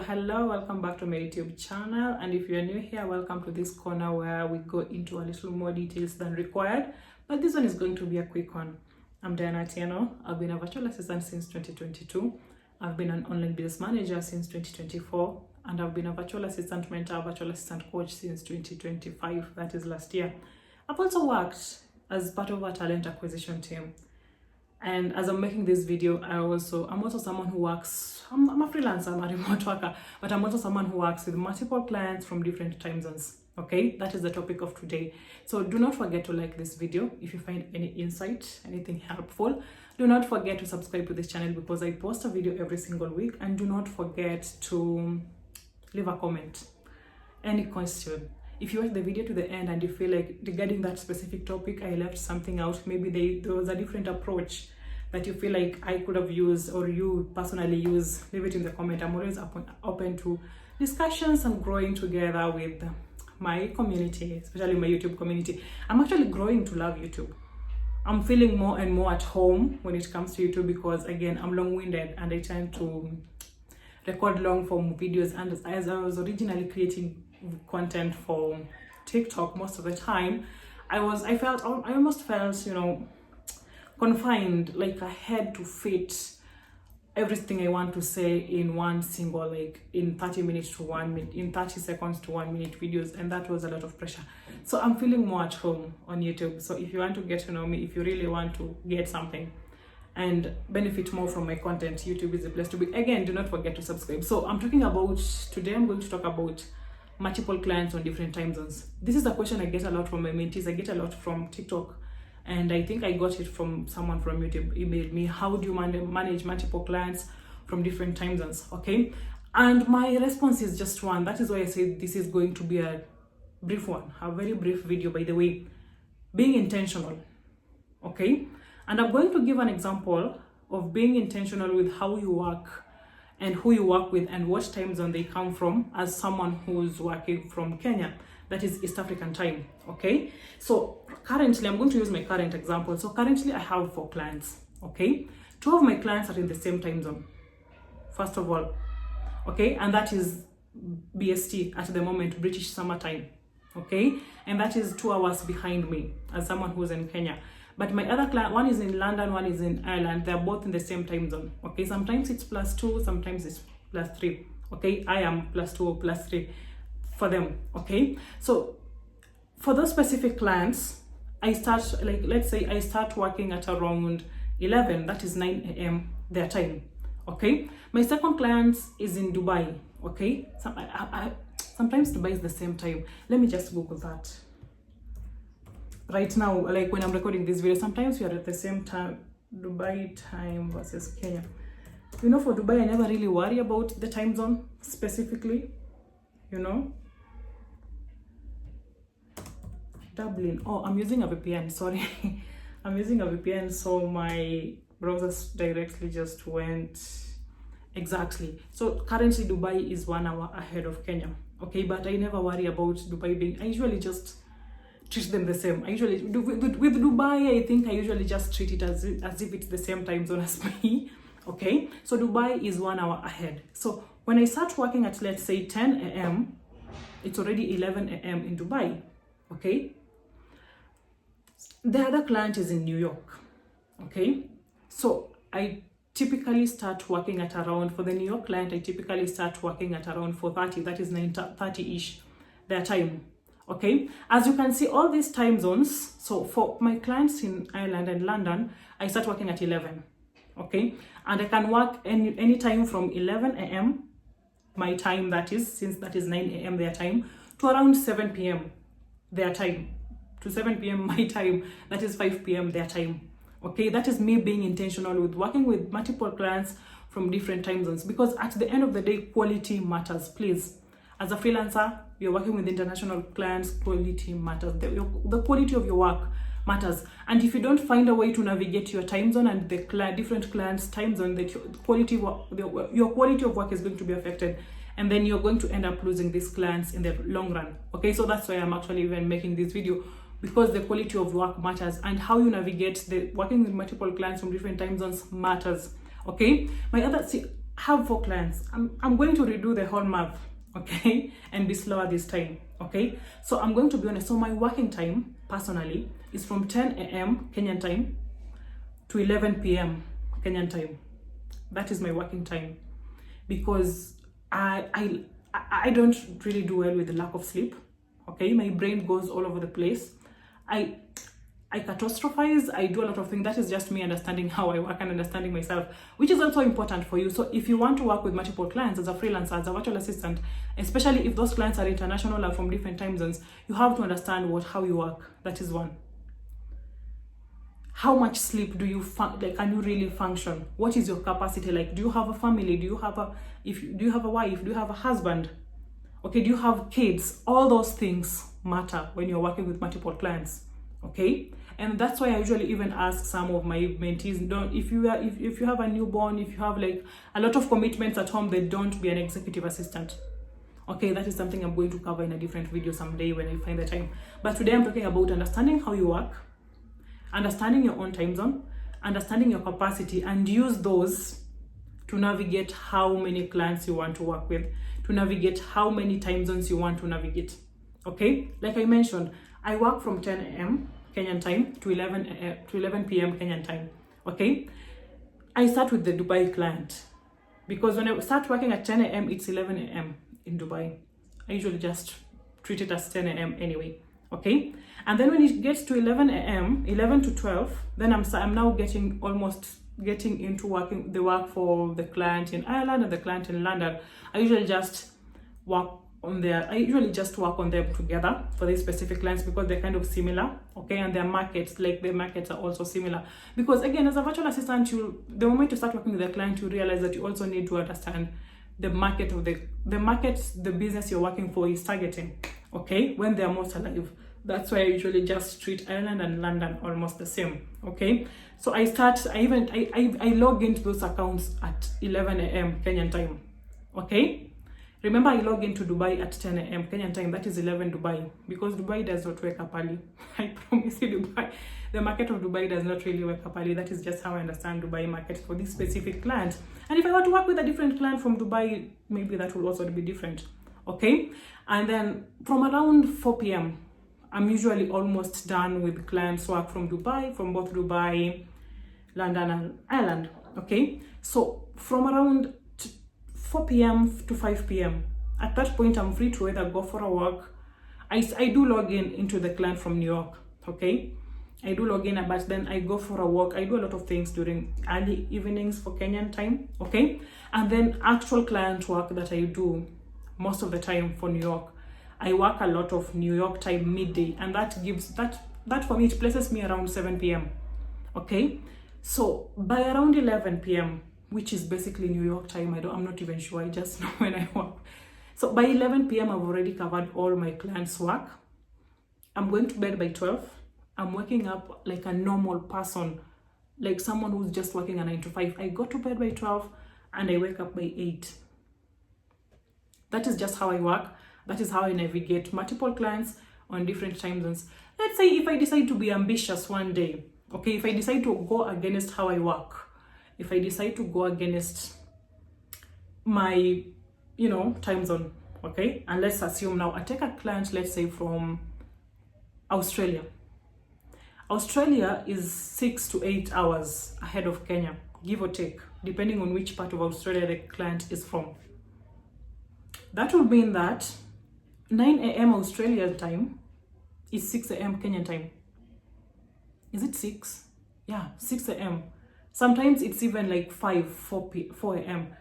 hello, welcome back to my YouTube channel. And if you are new here, welcome to this corner where we go into a little more details than required, but this one is going to be a quick one. I'm Diana Atieno. I've been a virtual assistant since 2022. I've been an online business manager since 2024, and I've been a virtual assistant mentor, virtual assistant coach since 2025, that is last year. I've also worked as part of a talent acquisition team. And as I'm making this video, I'm also someone who works, I'm a freelancer, I'm a remote worker, but I'm also someone who works with multiple clients from different time zones. Okay, that is the topic of today. So do not forget to like this video if you find any insight, anything helpful. Do not forget to subscribe to this channel because I post a video every single week. And do not forget to leave a comment, any question. If you watch the video to the end and you feel like regarding that specific topic I left something out, maybe there was a different approach that you feel like I could have used or you personally use, leave it in the comment. I'm always open to discussions and growing together with my community, especially my YouTube community. I'm actually growing to love YouTube. I'm feeling more and more at home when it comes to YouTube because, again, I'm long-winded and I tend to record long-form videos. And as I was originally creating content for TikTok most of the time, I almost felt, confined, like I had to fit everything I want to say in one single, like in 30 minutes to 1 minute, in 30 seconds to 1 minute videos, and that was a lot of pressure. So I'm feeling more at home on YouTube. So if you want to get to know me, if you really want to get something and benefit more from my content, YouTube is the place to be. Again, do not forget to subscribe. So I'm going to talk about multiple clients on different time zones. This is a question I get a lot from my mentees. I get a lot from TikTok, and I think I got it from someone from YouTube. Emailed me, how do you manage multiple clients from different time zones? Okay, and my response is just one. That is why I say this is going to be a brief one, a very brief video, by the way. Being intentional, okay? And I'm going to give an example of being intentional with how you work and who you work with and what time zone they come from, as someone who's working from Kenya, that is East African time. Okay, so currently I'm going to use my current example. So currently I have 4 clients. Okay, 2 of my clients are in the same time zone, first of all. Okay, and that is BST at the moment, British Summer Time. Okay, and that is 2 hours behind me as someone who's in Kenya. But my other client, one is in London, one is in Ireland. They're both in the same time zone. Okay, sometimes it's +2, sometimes it's +3. Okay, I am +2 or +3 for them. Okay, so for those specific clients, I start, like, let's say I start working at around 11, that is 9 a.m. their time. Okay, my second client is in Dubai. Okay, sometimes Dubai is the same time. Let me just Google that. Right now, like when I'm recording this video, sometimes we are at the same time, Dubai time versus Kenya. For Dubai, I never really worry about the time zone specifically, Dublin. Oh, I'm using a VPN, sorry. I'm using a VPN, so my browser directly just went exactly. So currently Dubai is 1 hour ahead of Kenya. Okay, but I never worry about Dubai being, I usually just treat them the same. I usually, with Dubai, I think I usually just treat it as if it's the same time zone as me. Okay, so Dubai is 1 hour ahead. So when I start working at, let's say, 10 a.m., it's already 11 a.m. in Dubai. Okay, the other client is in New York. Okay, so I typically start working at around, for the New York client, I typically start working at around 4:30, that is 9:30-ish their time. Okay, as you can see, all these time zones, so for my clients in Ireland and London, I start working at 11. Okay, and I can work any time from 11 a.m. my time, that is, since that is 9 a.m. their time, to around 7 p.m. their time, to 7 p.m. my time, that is 5 p.m. their time. Okay, that is me being intentional with working with multiple clients from different time zones, because at the end of the day, quality matters. Please, as a freelancer, you're working with international clients, quality matters. The quality of your work matters. And if you don't find a way to navigate your time zone and the different clients' time zone, that your quality of work is going to be affected. And then you're going to end up losing these clients in the long run. Okay, so that's why I'm actually even making this video, because the quality of work matters, and how you navigate the working with multiple clients from different time zones matters. Okay, have 4 clients. I'm going to redo the whole month, okay, and be slower this time, okay? So I'm going to be honest. So my working time personally is from 10 a.m. Kenyan time to 11 p.m. Kenyan time. That is my working time, because I don't really do well with the lack of sleep, okay? My brain goes all over the place. I catastrophize, I do a lot of things. That is just me understanding how I work and understanding myself, which is also important for you. So if you want to work with multiple clients as a freelancer, as a virtual assistant, especially if those clients are international or from different time zones, you have to understand how you work. That is one. How much sleep do you can you really function? What is your capacity like? Do you have a family? Do you have a wife? Do you have a husband? Okay, do you have kids? All those things matter when you're working with multiple clients. Okay, and that's why I usually even ask some of my mentees, if you have a newborn, if you have like a lot of commitments at home, then don't be an executive assistant. Okay, that is something I'm going to cover in a different video someday when I find the time. But today I'm talking about understanding how you work, understanding your own time zone, understanding your capacity, and use those to navigate how many clients you want to work with, to navigate how many time zones you want to navigate. Okay, like I mentioned, I work from 10 a.m. Kenyan time to 11 p.m. Kenyan time. Okay, I start with the Dubai client, because when I start working at 10 a.m. it's 11 a.m. in Dubai. I usually just treat it as 10 a.m. anyway. Okay, and then when it gets to 11 a.m., 11 to 12, then I'm now getting into working the work for the client in Ireland and the client in London. I usually just work on them together for these specific clients, because they're kind of similar, okay, and their markets are also similar. Because again, as a virtual assistant, the moment you start working with a client, you realize that you also need to understand the market of the business you're working for is targeting, okay, when they're most alive. That's why I usually just treat Ireland and London almost the same, okay? So I log into those accounts at 11 a.m. Kenyan time, okay? Remember, I log into Dubai at 10 a.m. Kenyan time. That is 11 Dubai, because Dubai does not wake up early. I promise you, the market of Dubai does not really wake up early. That is just how I understand Dubai market for this specific client. And if I were to work with a different client from Dubai, maybe that will also be different, okay? And then from around 4 p.m., I'm usually almost done with clients work from Dubai, from both Dubai, London and Ireland, okay? So from around 4 p.m. to 5 p.m. At that point, I'm free to either go for a walk. I do log into the client from New York, okay? I do log in, but then I go for a walk. I do a lot of things during early evenings for Kenyan time, okay? And then actual client work that I do most of the time for New York, I work a lot of New York time midday, and that for me, it places me around 7 p.m. Okay, so by around 11 p.m., which is basically New York time, I'm not even sure, I just know when I work. So by 11 p.m. I've already covered all my clients' work. I'm going to bed by 12. I'm waking up like a normal person, like someone who's just working a 9 to 5. I go to bed by 12 and I wake up by 8. That is just how I work. That is how I navigate multiple clients on different time zones. Let's say if I decide to be ambitious one day, okay, if I decide to go against how I work, if I decide to go against my, time zone, okay, and let's assume now I take a client, let's say from Australia. Australia is 6 to 8 hours ahead of Kenya, give or take, depending on which part of Australia the client is from. That would mean that 9 a.m. Australian time is 6 a.m. Kenyan time. Is it 6? Yeah, 6 a.m. Sometimes it's even like 4 a.m.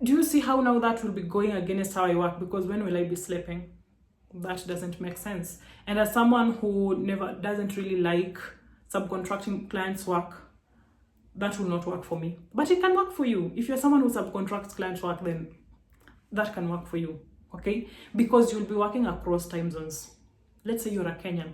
Do you see how now that will be going against how I work? Because when will I be sleeping? That doesn't make sense. And as someone who doesn't really like subcontracting clients' work, that will not work for me. But it can work for you. If you're someone who subcontracts clients' work, then that can work for you, okay? Because you'll be working across time zones. Let's say you're a Kenyan.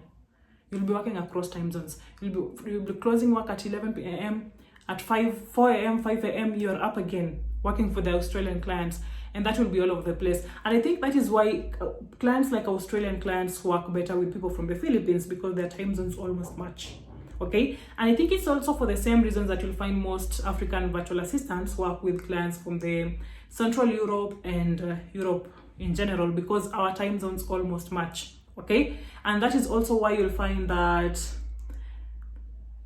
You'll be working across time zones. You'll be closing work at 11 p.m. At 4 a.m., 5 a.m., you're up again, working for the Australian clients. And that will be all over the place. And I think that is why clients like Australian clients work better with people from the Philippines, because their time zones almost match. Okay, and I think it's also for the same reasons that you'll find most African virtual assistants work with clients from the Central Europe and Europe in general, because our time zones almost match. Okay, and that is also why you'll find that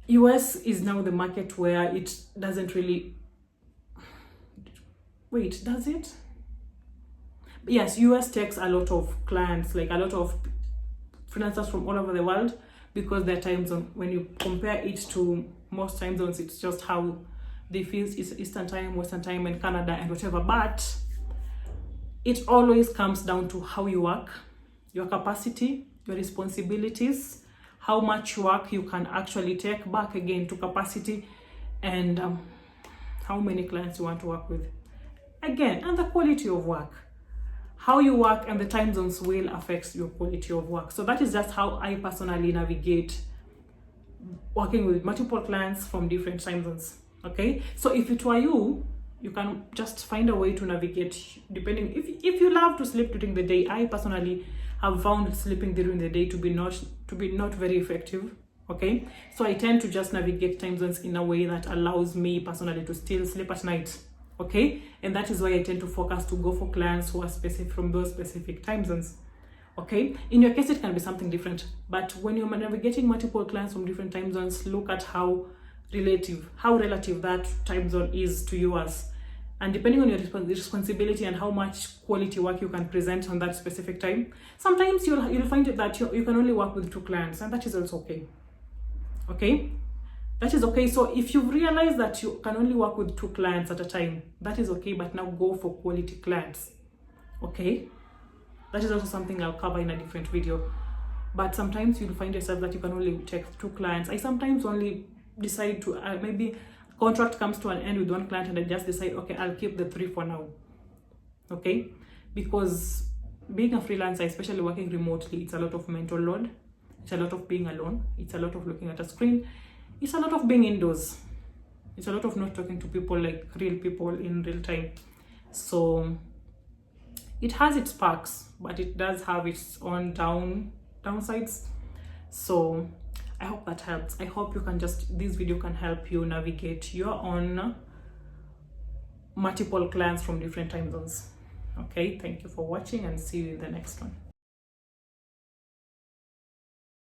US is now the market where it doesn't really, wait, does it? Yes, US takes a lot of clients, like a lot of freelancers from all over the world, because their time zone, when you compare it to most time zones, it's just how they feel is Eastern time, Western time, and Canada and whatever. But it always comes down to how you work, your capacity, your responsibilities, how much work you can actually take back again to capacity, and how many clients you want to work with again, and the quality of work. How you work and the time zones will affect your quality of work. So that is just how I personally navigate working with multiple clients from different time zones. Okay, so if it were you, you can just find a way to navigate, depending if you love to sleep during the day. I personally have found sleeping during the day to be not very effective. Okay, so I tend to just navigate time zones in a way that allows me personally to still sleep at night. Okay, and that is why I tend to focus to go for clients who are specific from those specific time zones. Okay, in your case it can be something different, but when you're navigating multiple clients from different time zones, look at how relative that time zone is to yours, and depending on your responsibility and how much quality work you can present on that specific time, sometimes you'll find that you can only work with 2 clients, and that is also okay. Okay, that is okay. So if you've realized that you can only work with 2 clients at a time, that is okay, but now go for quality clients. Okay, that is also something I'll cover in a different video. But sometimes you'll find yourself that you can only take 2 clients. I sometimes only decide to maybe contract comes to an end with 1 client and I just decide, okay, I'll keep the 3 for now. Okay, because being a freelancer, especially working remotely, it's a lot of mental load, it's a lot of being alone, it's a lot of looking at a screen, it's a lot of being indoors, it's a lot of not talking to people, like real people in real time. So it has its perks, but it does have its own downsides. So I hope that helps. I hope this video can help you navigate your own multiple clients from different time zones. Okay, thank you for watching and see you in the next one.